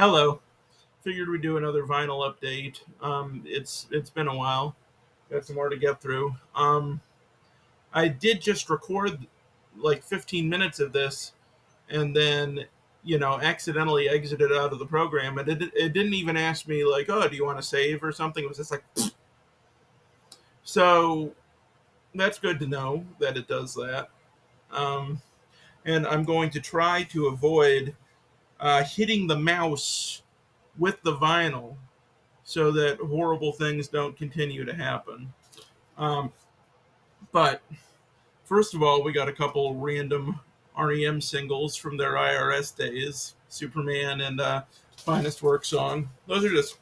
Hello. Figured we'd do another vinyl update. It's been a while. Got some more to get through. I did just record like 15 minutes of this, and then accidentally exited out of the program, and it didn't even ask me like, oh, do you want to save or something. It was just like, so that's good to know that it does that. Um, and I'm going to try to avoid hitting the mouse with the vinyl so that horrible things don't continue to happen. Um, but first of all, we got a couple random REM singles from their IRS days, Superman and Finest Work Song. Those are just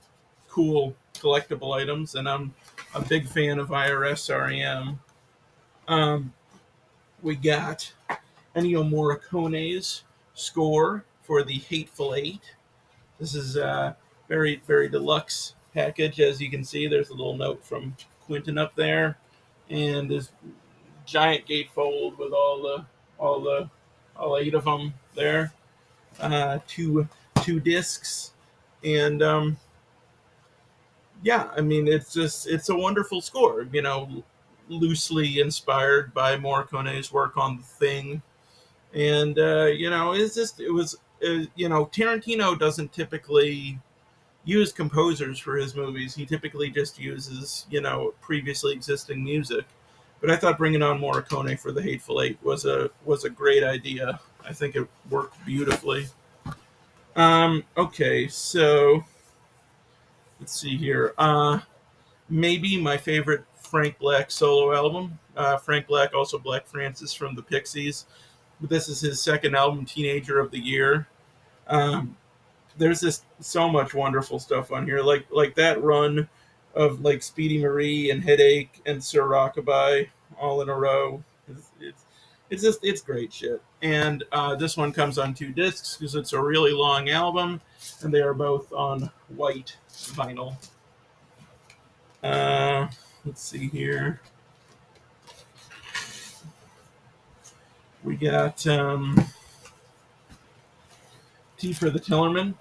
cool collectible items, and I'm a big fan of IRS REM. Um, we got Ennio Morricone's score for the Hateful Eight. This is a very, very deluxe package. As you can see, there's a little note from Quentin up there, and this giant gatefold with all the all eight of them there. Two discs, and yeah, I mean it's a wonderful score. Loosely inspired by Morricone's work on The Thing, and it's just it was. Tarantino doesn't typically use composers for his movies. He typically just uses, previously existing music. But I thought bringing on Morricone for The Hateful Eight was a great idea. I think it worked beautifully. Okay, so let's see here. Maybe my favorite Frank Black solo album. Frank Black, also Black Francis from the Pixies. This is his second album, Teenager of the Year. Um, there's just so much wonderful stuff on here, like that run of like Speedy Marie and Headache and Sir Rockabye all in a row. It's great shit. And this one comes on two discs because it's a really long album, and they are both on white vinyl. Let's see here. We got Tea for the Tillerman.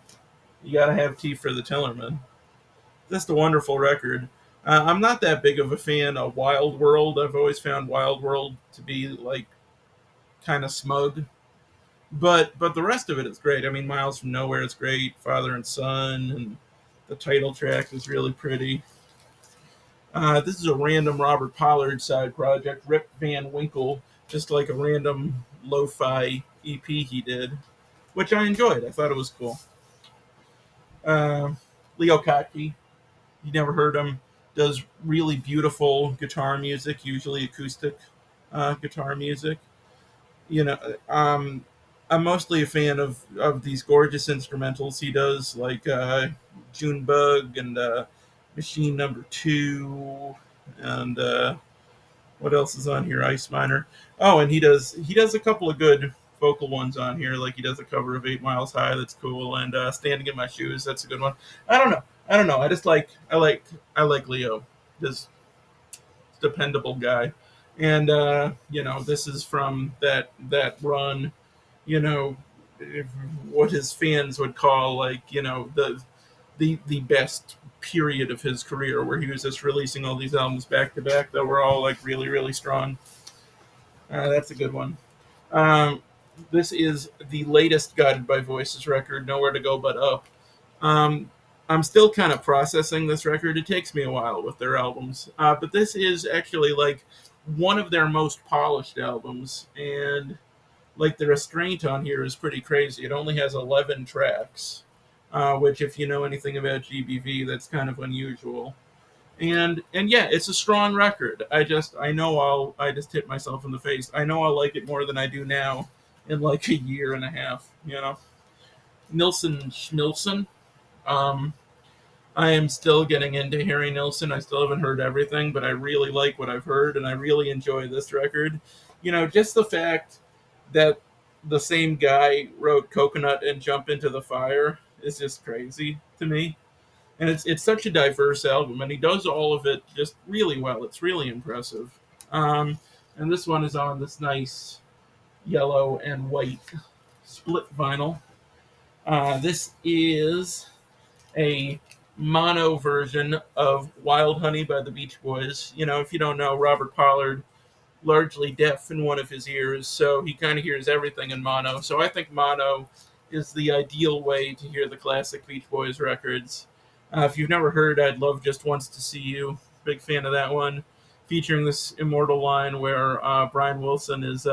You gotta have Tea for the Tillerman. Just a wonderful record. I'm not that big of a fan of Wild World. I've always found Wild World to be like kind of smug, but the rest of it is great. I mean, Miles from Nowhere is great. Father and Son, and the title track is really pretty. This is a random Robert Pollard side project. Rip Van Winkle, just like a random lo-fi EP he did, which I enjoyed. I thought it was cool. Uh, Leo Kottke, you never heard him, does really beautiful guitar music, usually acoustic guitar music. You know, I'm mostly a fan of these gorgeous instrumentals he does, like Junebug and Machine Number Two, and what else is on here? Ice Miner. Oh, and he does a couple of good vocal ones on here. Like he does a cover of 8 Miles High that's cool, and Standing in My Shoes, that's a good one. I don't know. I like Leo. This dependable guy, and this is from that run. You know, what his fans would call like the best period of his career, where he was just releasing all these albums back to back that were all like really, really strong. That's a good one. Um, this is the latest Guided by Voices record, Nowhere to Go But Up. Um, I'm still kind of processing this record. It takes me a while with their albums, but this is actually like one of their most polished albums, and like the restraint on here is pretty crazy. It only has 11 tracks, which, if you know anything about GBV, that's kind of unusual. And yeah, it's a strong record. I just hit myself in the face. I know I'll like it more than I do now in like a year and a half. Nilsson Schmilsson. Um, I am still getting into Harry Nilsson. I still haven't heard everything, but I really like what I've heard, and I really enjoy this record. Just the fact that the same guy wrote Coconut and Jump Into the Fire is just crazy to me. And it's such a diverse album, and he does all of it just really well. It's really impressive. Um, and this one is on this nice yellow and white split vinyl. This is a mono version of Wild Honey by the Beach Boys. You know, if you don't know, Robert Pollard largely deaf in one of his ears, so he kind of hears everything in mono. So I think mono is the ideal way to hear the classic Beach Boys records. If you've never heard I'd Love Just Once to See You, big fan of that one, featuring this immortal line where Brian Wilson is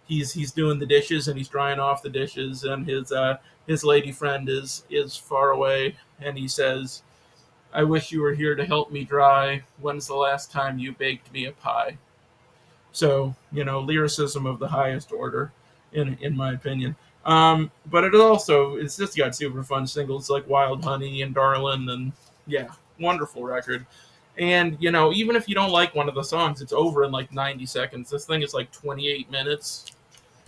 he's doing the dishes and he's drying off the dishes, and his lady friend is far away, and he says, "I wish you were here to help me dry. When's the last time you baked me a pie?" So, you know, lyricism of the highest order, in my opinion. But it's just got super fun singles like Wild Honey and Darlin', and yeah, wonderful record. And you know, even if you don't like one of the songs, it's over in like 90 seconds. This thing is like 28 minutes.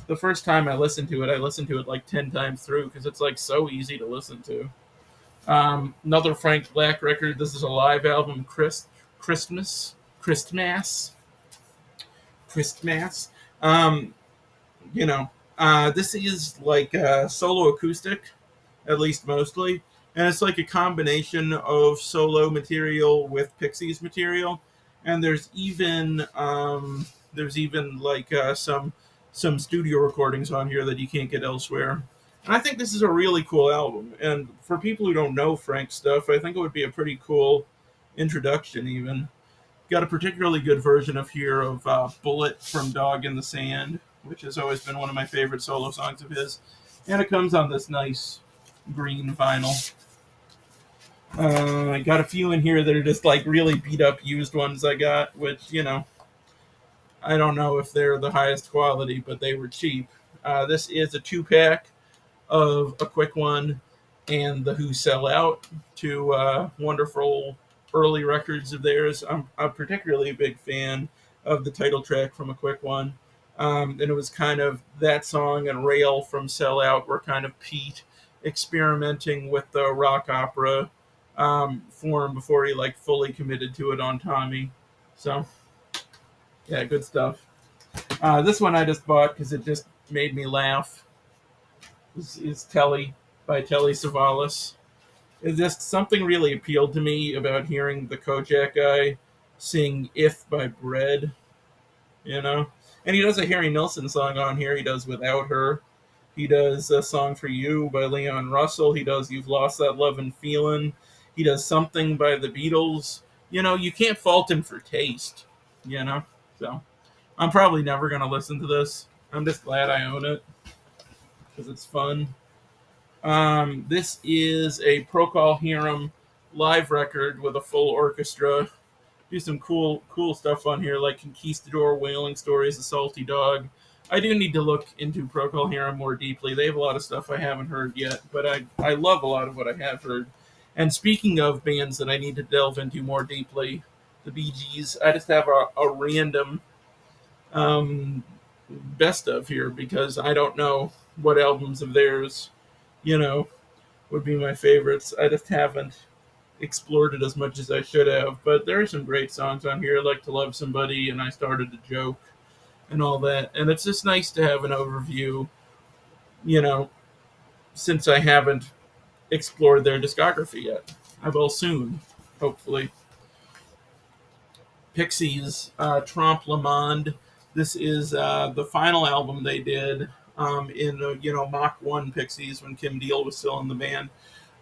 The first time I listened to it like 10 times through because it's like so easy to listen to. Another Frank Black record. This is a live album, Christmas, Christmas, Christmas. Um, you know, this is like solo acoustic, at least mostly, and it's like a combination of solo material with Pixies material, and there's even like some studio recordings on here that you can't get elsewhere. And I think this is a really cool album. And for people who don't know Frank stuff, I think it would be a pretty cool introduction, even. Got a particularly good version of here of Bullet from Dog in the Sand, which has always been one of my favorite solo songs of his. And it comes on this nice green vinyl. I got a few in here that are just like really beat up used ones I got, which, you know, I don't know if they're the highest quality, but they were cheap. This is a 2-pack of A Quick One and The Who Sell Out, two wonderful early records of theirs. I'm particularly a big fan of the title track from A Quick One. And it was kind of that song and Rail from Sell Out were kind of Pete experimenting with the rock opera form before he like fully committed to it on Tommy. So yeah, good stuff. This one I just bought because it just made me laugh. This is Telly by Telly Savalas. It's just something really appealed to me about hearing the Kojak guy sing "If" by Bread, you know. And he does a Harry Nilsson song on here. He does "Without Her." He does a song for You by Leon Russell. He does "You've Lost That Love and Feelin'." He does Something by the Beatles. You know, you can't fault him for taste, you know. So I'm probably never going to listen to this. I'm just glad I own it because it's fun. This is a Procol Harum live record with a full orchestra. Do some cool stuff on here, like Conquistador, Whaling Stories, The Salty Dog. I do need to look into Procol Harum more deeply. They have a lot of stuff I haven't heard yet, but I love a lot of what I have heard. And speaking of bands that I need to delve into more deeply, the Bee Gees, I just have a random um, best of here because I don't know what albums of theirs, you know, would be my favorites. I just haven't explored it as much as I should have. But there are some great songs on here, like To Love Somebody and I Started to Joke and all that. And it's just nice to have an overview, you know, since I haven't explored their discography yet. I will soon, hopefully. Pixies, Trompe Le Monde. This is the final album they did in Mach 1 Pixies when Kim Deal was still in the band.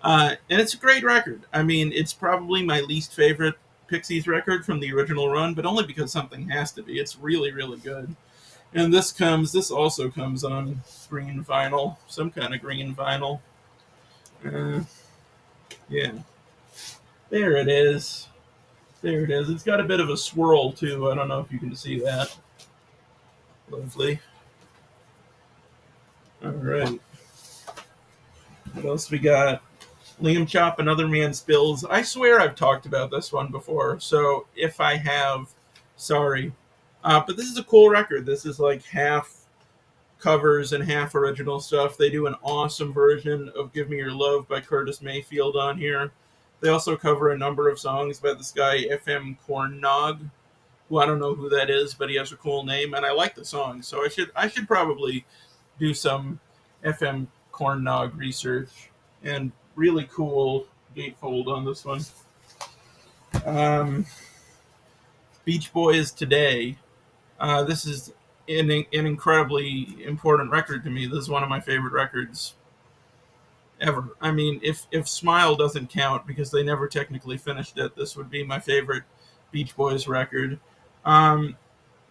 And it's a great record. I mean, it's probably my least favorite Pixies record from the original run, but only because something has to be. It's really, really good. And this also comes on green vinyl, some kind of green vinyl. Uh, yeah, there it is. There it is. It's got a bit of a swirl too. I don't know if you can see that. Lovely. All right. What else we got? Liam Chop, Another Man Spills. I swear I've talked about this one before, so if I have, sorry. But this is a cool record. This is like half covers and half original stuff. They do an awesome version of Give Me Your Love by Curtis Mayfield on here. They also cover a number of songs by this guy, FM Cornog, who I don't know who that is, but he has a cool name, and I like the song, so I should probably do some FM corn nog research, and really cool gatefold on this one. Um, Beach Boys Today. This is an incredibly important record to me. This is one of my favorite records ever. I mean, if Smile doesn't count because they never technically finished it, this would be my favorite Beach Boys record. Um,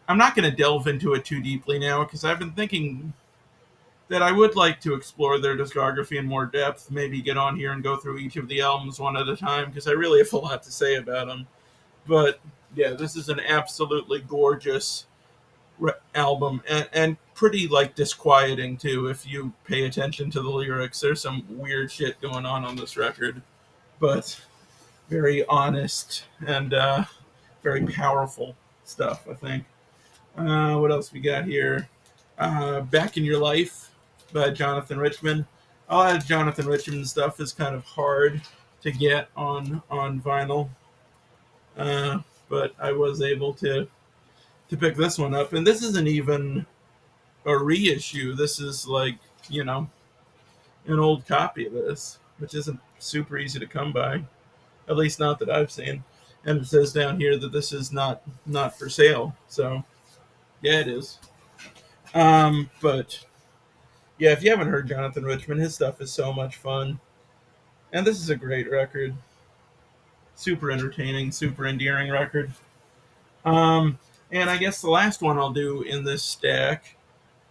I'm not going to delve into it too deeply now because I've been thinking that I would like to explore their discography in more depth. Maybe get on here and go through each of the albums one at a time because I really have a lot to say about them. But yeah, this is an absolutely gorgeous album and pretty like disquieting too if you pay attention to the lyrics. There's some weird shit going on this record, but very honest and very powerful stuff, I think. What else we got here? Back in Your Life by Jonathan Richman. A lot of Jonathan Richman stuff is kind of hard to get on vinyl, but I was able to pick this one up. And this isn't even a reissue. This is like, you know, an old copy of this, which isn't super easy to come by, at least not that I've seen. And it says down here that this is not for sale. So, yeah, it is. But yeah, if you haven't heard Jonathan Richman, his stuff is so much fun. And this is a great record. Super entertaining, super endearing record. And I guess the last one I'll do in this stack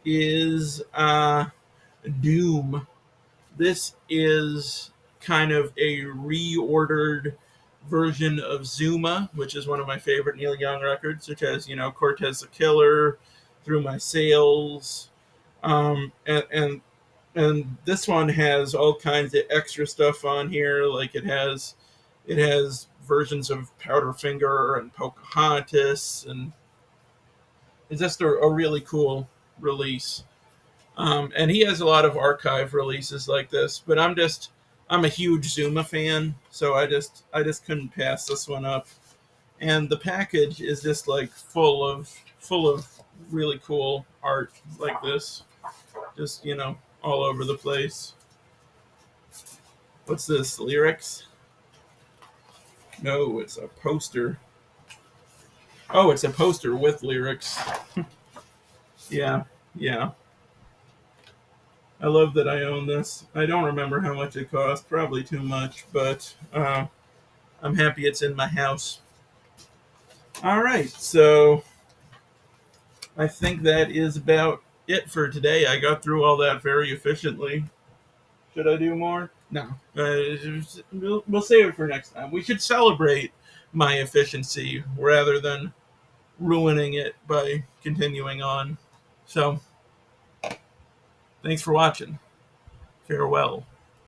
is Doom. This is kind of a reordered version of Zuma, which is one of my favorite Neil Young records, which has, you know, Cortez the Killer, Through My Sails, and this one has all kinds of extra stuff on here. Like it has versions of Powderfinger and Pocahontas, and it's just a really cool release. And he has a lot of archive releases like this, but I'm a huge Zuma fan, so I just couldn't pass this one up. And the package is just like full of really cool art like this, just, you know, all over the place. What's this? Lyrics? No, it's a poster. Oh, it's a poster with lyrics. Yeah, yeah. I love that I own this. I don't remember how much it cost. Probably too much, but I'm happy it's in my house. All right, so I think that is about it for today. I got through all that very efficiently. Should I do more? No. We'll save it for next time. We should celebrate my efficiency rather than ruining it by continuing on. So, thanks for watching. Farewell.